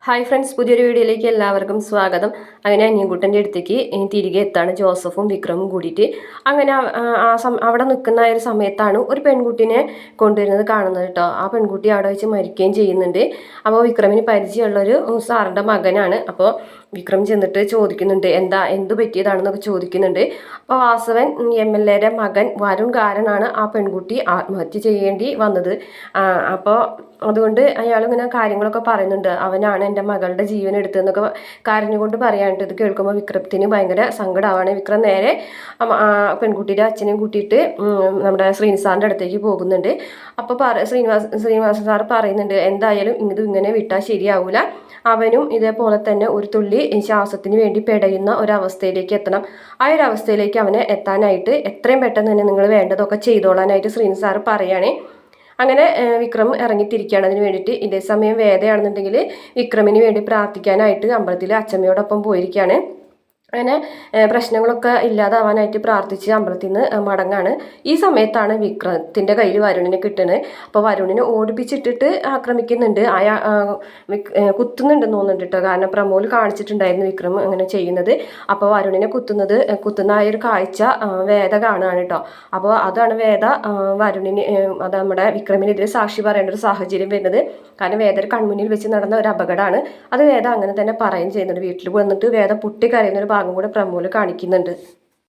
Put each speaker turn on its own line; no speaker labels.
Hi friends, പുതിയൊരു വീഡിയോയിലേക്ക് എല്ലാവർക്കും സ്വാഗതം. അങ്ങനെ അനിയൻകുട്ടൻ്റെ അടുത്തേക്ക് തിരികെ എത്താണ് ജോസഫും വിക്രമും കൂടിയിട്ട്. അങ്ങനെ അവിടെ നിൽക്കുന്ന ഒരു സമയത്താണ് ഒരു പെൺകുട്ടീനെ കൊണ്ടുവരുന്നത് കാണുന്നത് കേട്ടോ. ആ പെൺകുട്ടി അവിടെ വെച്ച് മരിക്കുകയും ചെയ്യുന്നുണ്ട്. അപ്പോൾ വിക്രമിന് പരിചയമുള്ളൊരു സാറിൻ്റെ മകനാണ്. അപ്പോൾ വിക്രം ചെന്നിട്ട് ചോദിക്കുന്നുണ്ട്, എന്ത് പറ്റിയതാണെന്നൊക്കെ ചോദിക്കുന്നുണ്ട്. അപ്പോൾ വാസവൻ MLA മകൻ വരുൺ കാരനാണ് ആ പെൺകുട്ടി ആത്മഹത്യ ചെയ്യേണ്ടി വന്നത്. അപ്പോൾ അതുകൊണ്ട് അയാളിങ്ങനെ കാര്യങ്ങളൊക്കെ പറയുന്നുണ്ട്. അവനാണ് എൻ്റെ മകളുടെ ജീവൻ എടുത്തതെന്നൊക്കെ കരഞ്ഞുകൊണ്ട് പറയാനായിട്ട്. ഇത് കേൾക്കുമ്പോൾ വിക്രത്തിന് ഭയങ്കര സങ്കടമാവാണ്. വിക്രം നേരെ പെൺകുട്ടിയുടെ അച്ഛനെയും കൂട്ടിയിട്ട് നമ്മുടെ ശ്രീനിസാറിൻ്റെ അടുത്തേക്ക് പോകുന്നുണ്ട്. അപ്പോൾ ശ്രീനിവാസ സാർ പറയുന്നുണ്ട്, എന്തായാലും ഇങ്ങനെ വിട്ടാൽ ശരിയാവില്ല. അവനും ഇതേപോലെ തന്നെ ഒരു തുള്ളി ശ്വാസത്തിന് വേണ്ടി പെടയുന്ന ഒരവസ്ഥയിലേക്ക് എത്തണം. ആ ഒരു അവസ്ഥയിലേക്ക് അവനെ എത്താനായിട്ട് എത്രയും പെട്ടെന്ന് തന്നെ നിങ്ങൾ വേണ്ടതൊക്കെ ചെയ്തോളാനായിട്ട് ശ്രീനിവാസ സാർ പറയുകയാണേ. അങ്ങനെ വിക്രം ഇറങ്ങിത്തിരിക്കുകയാണ് അതിന് വേണ്ടിയിട്ട്. ഇതേ സമയം വേദയാണെന്നുണ്ടെങ്കിൽ വിക്രമിന് വേണ്ടി പ്രാർത്ഥിക്കാനായിട്ട് അമ്പലത്തിൽ അച്ചമ്മയോടൊപ്പം പോയിരിക്കുകയാണ്. അങ്ങനെ പ്രശ്നങ്ങളൊക്കെ ഇല്ലാതാവാനായിട്ട് പ്രാർത്ഥിച്ച് അമ്പലത്തിൽ നിന്ന് മടങ്ങാണ്. ഈ സമയത്താണ് വിക്രത്തിൻ്റെ കയ്യിൽ വരുണിനെ കിട്ടുന്നത്. അപ്പോൾ വരുണിനെ ഓടിപ്പിച്ചിട്ടിട്ട് ആക്രമിക്കുന്നുണ്ട്. കുത്തുന്നുണ്ടെന്ന് തോന്നുന്നുണ്ട് കേട്ടോ. കാരണം പ്രമോൽ കാണിച്ചിട്ടുണ്ടായിരുന്നു വിക്രം അങ്ങനെ ചെയ്യുന്നത്. അപ്പോൾ വരുണിനെ കുത്തുന്ന ആ ഒരു കാഴ്ച വേദ കാണുകയാണ് കേട്ടോ. അപ്പോൾ അതാണ് വേദ വരുണിന് അത് നമ്മുടെ വിക്രമിനെതിരെ സാക്ഷി പറയേണ്ട ഒരു സാഹചര്യം വരുന്നത്. കാരണം വേദയുടെ കൺമുന്നിൽ വെച്ച് നടന്ന ഒരു അപകടമാണ്. അത് വേദ അങ്ങനെ തന്നെ പറയുകയും ചെയ്യുന്നുണ്ട്. വീട്ടിൽ വന്നിട്ട് വേദ പൊട്ടിക്കരയുന്നൊരു ഭാഗം കൂടെ പ്രമോല് കാണിക്കുന്നുണ്ട്.